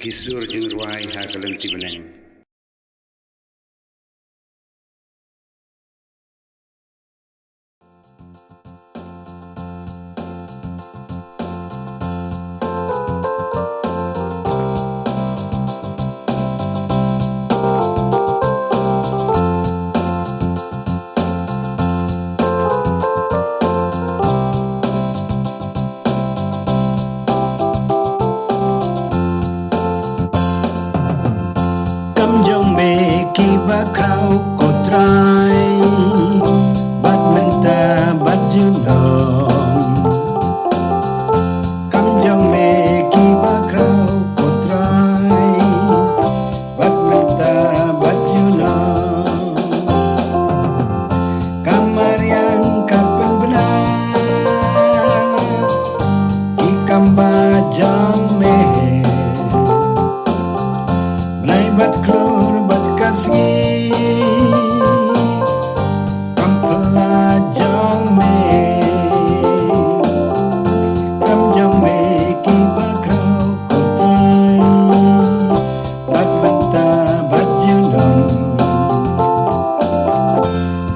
Kisur jeung ruai hagelenti beneng. Kiba kau kotrai bat menta bat junom kam jong me kiba kau kotrai bat menta bat junom kamar yang kapan benar ikam bajang me Nai bat klor bat kasih kam pelajang me kam jang me ki bakrau kotrai bat benta bat jundam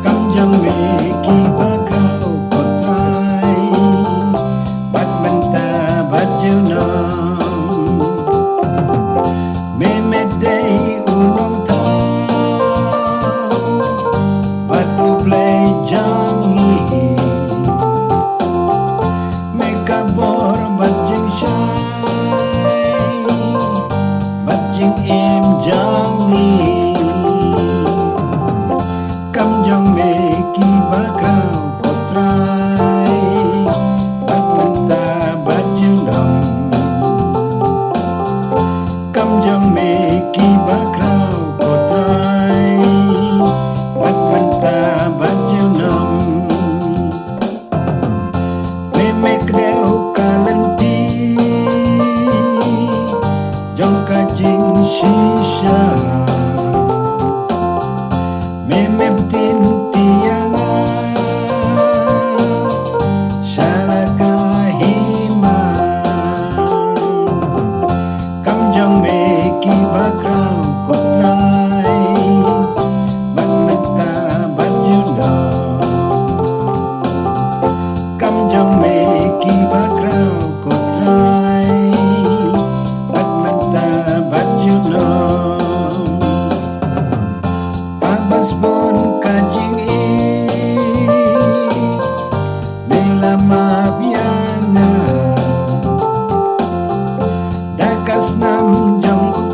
kam jang me ki bakrau kotrai bat benta bat jundam Memedei ulang tahun Batu play jangi Meka bor bajing syai Bajing im jangi Kam jang meki bakrau kotrai Bat menta bat jundam Kam jang meki bakrau kotrai bat menta bat junam memek deu kalenti jong kajing shisha memem tin tianga syalaga Jang meki bakrau kotrai bat menta bat jundam kam jang meki bakrau kotrai bat menta bat jundam pabas pun kajing bela mabiana Dakas nam jong